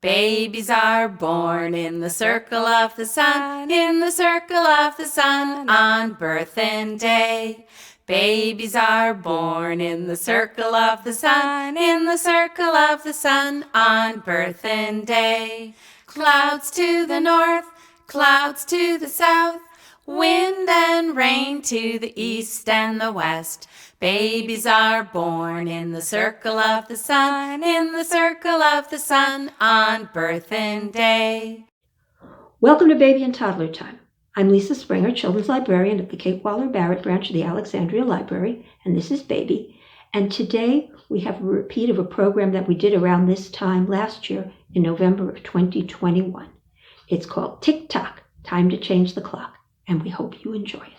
Babies are born in the circle of the sun, in the circle of the sun on birthing day. Babies are born in the circle of the sun, in the circle of the sun on birthing day. Clouds to the north, clouds to the south, wind and rain to the east and the west. Babies are born in the circle of the sun, in the circle of the sun on birthing day. Welcome to Baby and Toddler Time. I'm Lisa Springer, Children's Librarian at the Kate Waller Barrett branch of the Alexandria Library, and this is Baby. And today we have a repeat of a program that we did around this time last year in November of 2021. It's called Tick Tock, Time to Change the Clock, and we hope you enjoy it.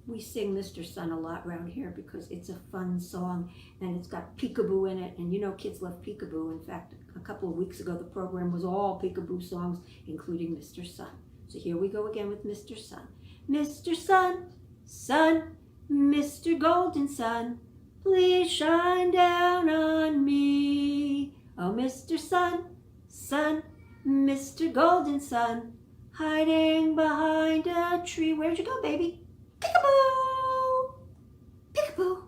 We sing Mr. Sun a lot around here because it's a fun song and it's got peekaboo in it, and you know kids love peekaboo. In fact, a couple of weeks ago the program was all peekaboo songs, including Mr. Sun. So here we go again with Mr. Sun. Mr. Sun, Sun, Mr. Golden Sun, please shine down on me. Oh, Mr. Sun, Sun, Mr. Golden Sun, hiding behind a tree. Where'd you go, baby? Peekaboo! Peekaboo!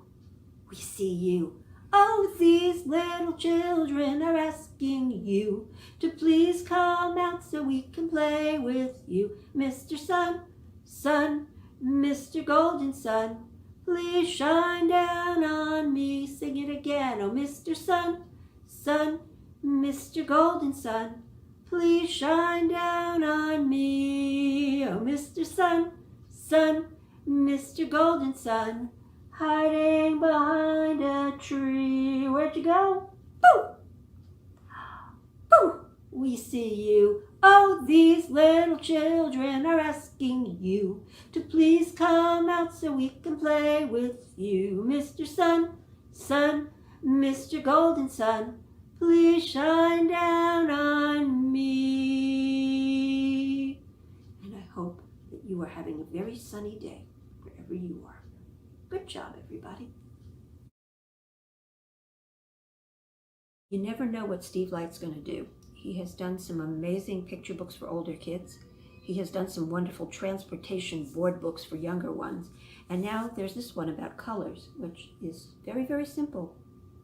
We see you. Oh, these little children are asking you to please come out so we can play with you. Mr. Sun, Sun, Mr. Golden Sun, please shine down on me. Sing it again. Oh, Mr. Sun, Sun, Mr. Golden Sun, please shine down on me. Oh, Mr. Sun, Sun, Mr. Golden Sun, hiding behind a tree. Where'd you go? Boo! Boo! We see you. Oh, these little children are asking you to please come out so we can play with you. Mr. Sun, Sun, Mr. Golden Sun, please shine down on me. And I hope that you are having a very sunny day wherever you are. Good job, everybody. You never know what Steve Light's going to do. He has done some amazing picture books for older kids. He has done some wonderful transportation board books for younger ones. And now there's this one about colors, which is very, very simple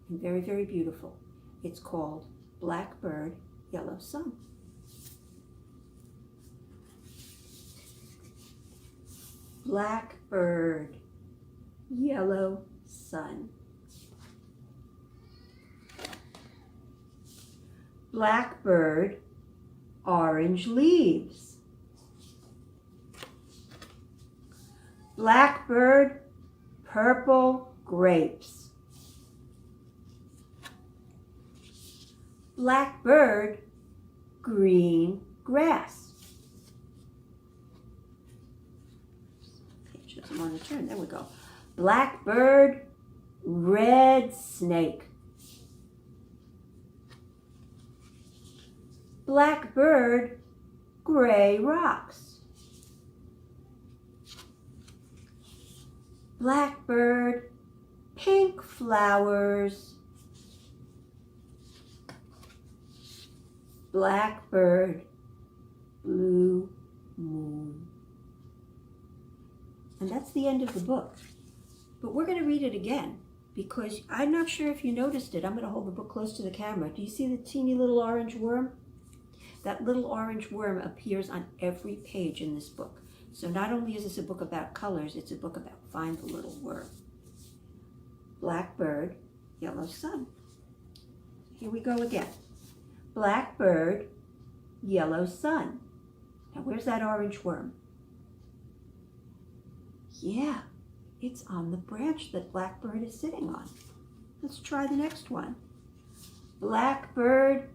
and very, very beautiful. It's called Blackbird Yellow Sun. Blackbird Yellow Sun. Blackbird Orange Leaves. Blackbird Purple Grapes. Blackbird Green Grass. Page doesn't want to turn. There we go. Blackbird Red Snake. Blackbird Gray Rocks. Blackbird Pink Flowers. Blackbird Blue Moon. And that's the end of the book. But we're going to read it again because I'm not sure if you noticed it. I'm going to hold the book close to the camera. Do you see the teeny little orange worm? That little orange worm appears on every page in this book. So not only is this a book about colors, it's a book about Find the Little Worm. Blackbird Yellow Sun. Here we go again. Blackbird Yellow Sun. Now where's that orange worm? Yeah, it's on the branch that Blackbird is sitting on. Let's try the next one. Blackbird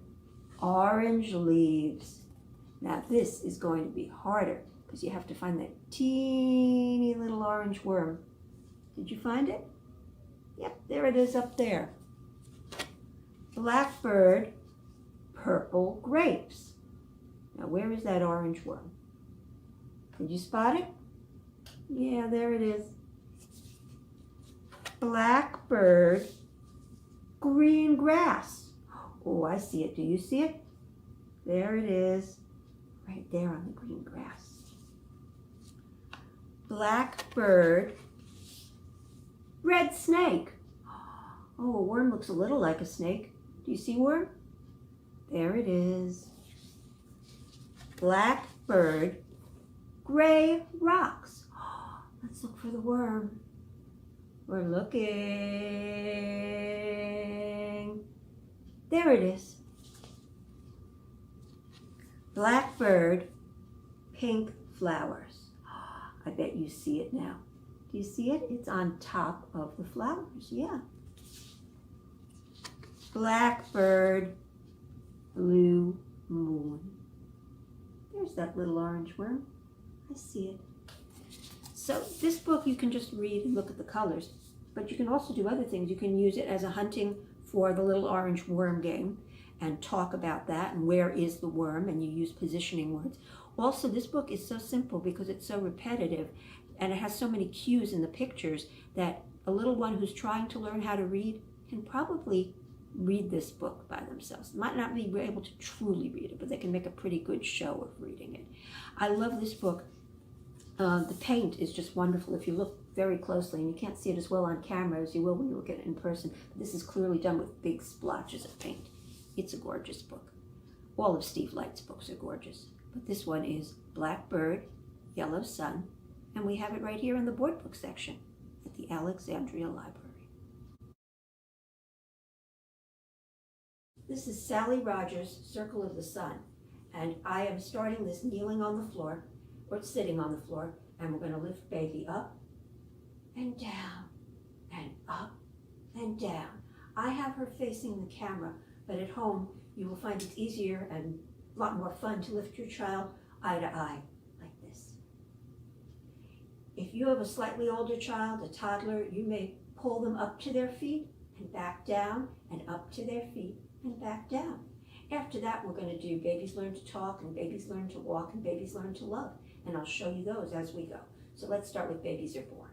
Orange Leaves. Now this is going to be harder because you have to find that teeny little orange worm. Did you find it? Yep, there it is up there. Blackbird Purple Grapes. Now where is that orange worm? Did you spot it? Yeah, there it is. Blackbird green grass. Oh, I see it. Do you see it? There it is, right there on the green grass. Blackbird, red snake. Oh, a worm looks a little like a snake. Do you see worm? There it is. Blackbird, gray rocks. Let's look for the worm. We're looking. There it is. Blackbird, pink flowers. I bet you see it now. Do you see it? It's on top of the flowers, yeah. Blackbird, blue moon. There's that little orange worm. I see it. So this book you can just read and look at the colors, but you can also do other things. You can use it as a hunting for the little orange worm game and talk about that and where is the worm, and you use positioning words. Also, this book is so simple because it's so repetitive and it has so many cues in the pictures that a little one who's trying to learn how to read can probably read this book by themselves. Might not be able to truly read it, but they can make a pretty good show of reading it. I love this book. The paint is just wonderful if you look very closely, and you can't see it as well on camera as you will when you look at it in person. But this is clearly done with big splotches of paint. It's a gorgeous book. All of Steve Light's books are gorgeous, but this one is Blackbird Yellow Sun, and we have it right here in the board book section at the Alexandria Library. This is Sally Rogers' Circle of the Sun, and I am starting this kneeling on the floor, or sitting on the floor, and we're going to lift baby up and down and up and down. I have her facing the camera, but at home you will find it easier and a lot more fun to lift your child eye to eye like this. If you have a slightly older child, a toddler, you may pull them up to their feet and back down and up to their feet and back down. After that, we're going to do babies learn to talk and babies learn to walk and babies learn to love. And I'll show you those as we go. So let's start with babies are born.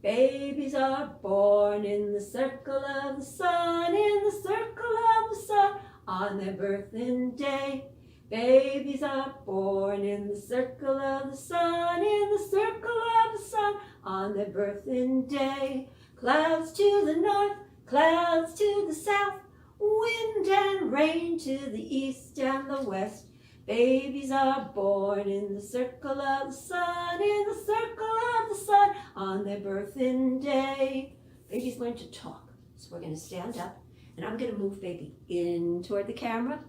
Babies are born in the circle of the sun, in the circle of the sun, on their birthing day. Babies are born in the circle of the sun, in the circle of the sun, on their birthing day. Clouds to the north, clouds to the south, wind and rain to the east and the west. Babies are born in the circle of the sun, in the circle of the sun, on their birthing day. Babies learn to talk. So we're going to stand up, and I'm going to move baby in toward the camera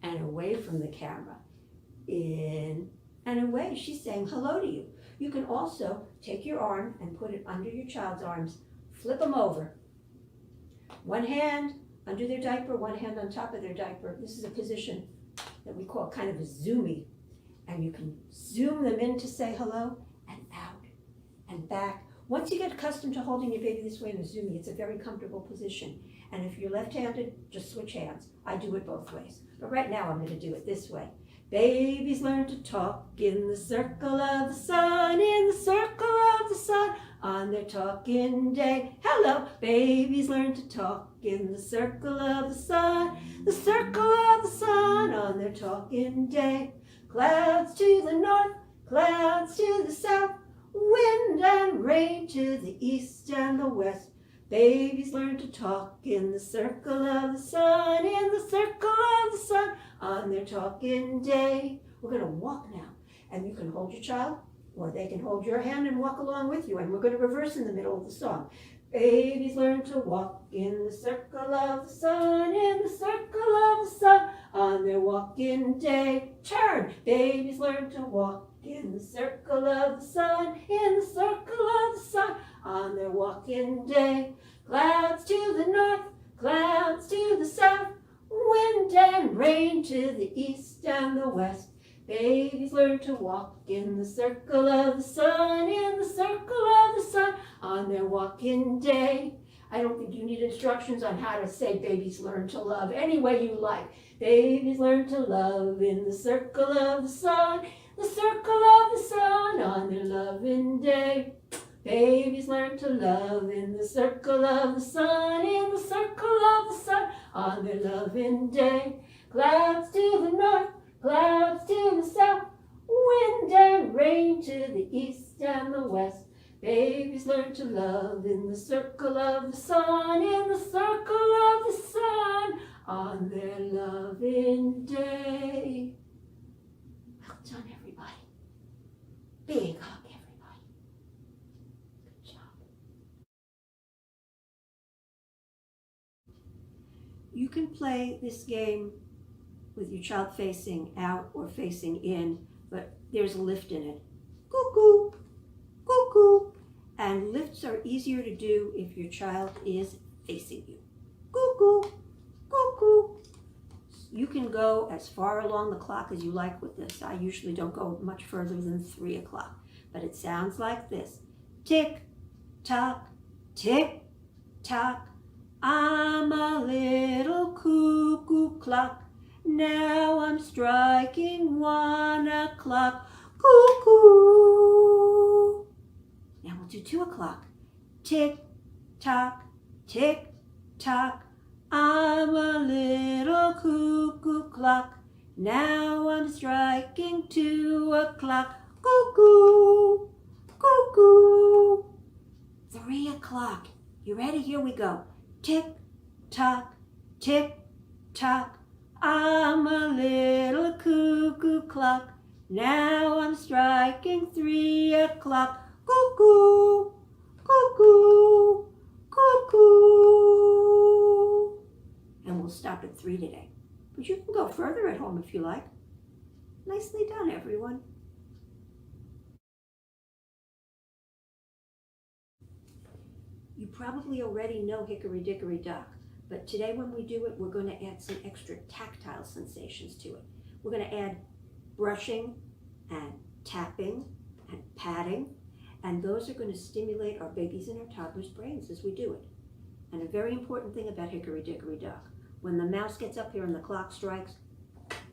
and away from the camera. In and away. She's saying hello to you. You can also take your arm and put it under your child's arms. Flip them over. One hand under their diaper, one hand on top of their diaper. This is a position that we call kind of a zoomie. And you can zoom them in to say hello and out and back. Once you get accustomed to holding your baby this way in a zoomie, it's a very comfortable position. And if you're left-handed, just switch hands. I do it both ways. But right now I'm going to do it this way. Babies learn to talk in the circle of the sun, in the circle of the sun, on their talking day. Hello, babies learn to talk in the circle of the sun, the circle of the sun, on their talking day. Clouds to the north, clouds to the south, wind and rain to the east and the west. Babies learn to talk in the circle of the sun, in the circle of the sun, on their talking day. We're going to walk now, and you can hold your child, or they can hold your hand and walk along with you, and we're going to reverse in the middle of the song. Babies learn to walk in the circle of the sun, in the circle of the sun, on their walking day. Turn! Babies learn to walk in the circle of the sun, in the circle of the sun, on their walking day. Clouds to the north, clouds to the south, wind and rain to the east and the west. Babies learn to walk in the circle of the sun, in the circle of the sun, on their walking day. I don't think you need instructions on how to say babies learn to love any way you like. Babies learn to love in the circle of the sun, the circle of the sun, on their loving day. Babies learn to love in the circle of the sun, in the circle of the sun, loving day. Clouds to the north, clouds to the south, wind and rain to the east and the west. Babies learn to love in the circle of the sun, in the circle of the sun, on their loving day. Well done, everybody. Big hug, everybody. Good job. You can play this game with your child facing out or facing in, but there's a lift in it. Cuckoo, cuckoo. And lifts are easier to do if your child is facing you. Cuckoo, cuckoo. You can go as far along the clock as you like with this. I usually don't go much further than 3 o'clock, but it sounds like this. Tick, tock, tick, tock. I'm a little cuckoo clock. Now I'm striking 1 o'clock. Cuckoo. Now we'll do 2 o'clock. Tick, tock, tick, tock. I'm a little cuckoo clock. Now I'm striking 2 o'clock. Cuckoo, cuckoo. 3 o'clock. You ready? Here we go. Tick, tock, tick, tock. I'm a little cuckoo clock. Now I'm striking 3 o'clock. Cuckoo, cuckoo, cuckoo. And we'll stop at 3 today. But you can go further at home if you like. Nicely done, everyone. You probably already know Hickory Dickory Dock, but today when we do it, we're going to add some extra tactile sensations to it. We're going to add brushing and tapping and patting, and those are going to stimulate our babies and our toddlers' brains as we do it. And a very important thing about Hickory Dickory Dock, when the mouse gets up here and the clock strikes,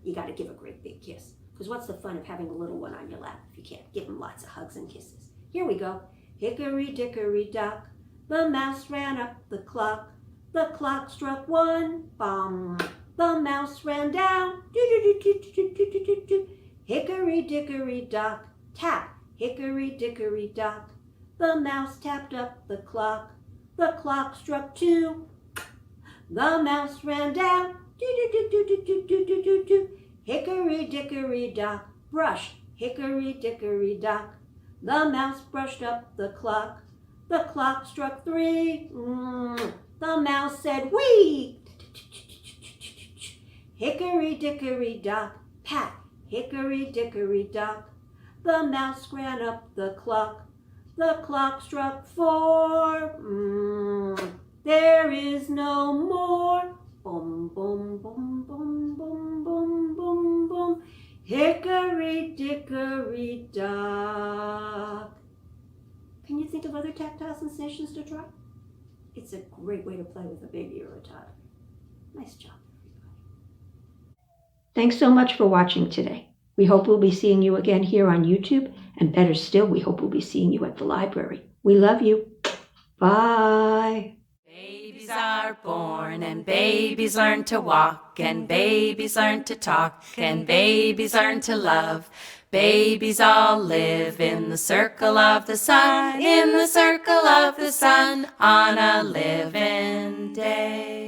you got to give a great big kiss. Because what's the fun of having a little one on your lap if you can't give them lots of hugs and kisses? Here we go. Hickory Dickory Dock, the mouse ran up the clock. The clock struck 1, bum. The mouse ran down, do do do do do do do do do. Hickory Dickory Dock, tap. Hickory Dickory Dock, the mouse tapped up the clock. The clock struck 2. The mouse ran down, do do do do do do do do do do. Hickory Dickory Dock, brush. Hickory Dickory Dock, the mouse brushed up the clock. The clock struck 3. The mouse said, wee! Hickory Dickory Dock, pat. Hickory Dickory Dock, the mouse ran up the clock. The clock struck 4. There is no more. Boom, boom, boom, boom, boom, boom, boom, boom. Hickory Dickory Dock. Can you think of other tactile sensations to try? It's a great way to play with a baby or a toddler. Nice job, everybody. Thanks so much for watching today. We hope we'll be seeing you again here on YouTube, and better still, we hope we'll be seeing you at the library. We love you. Bye. Babies are born and babies learn to walk and babies learn to talk and babies learn to love. Babies all live in the circle of the sun, in the circle of the sun, on a living day.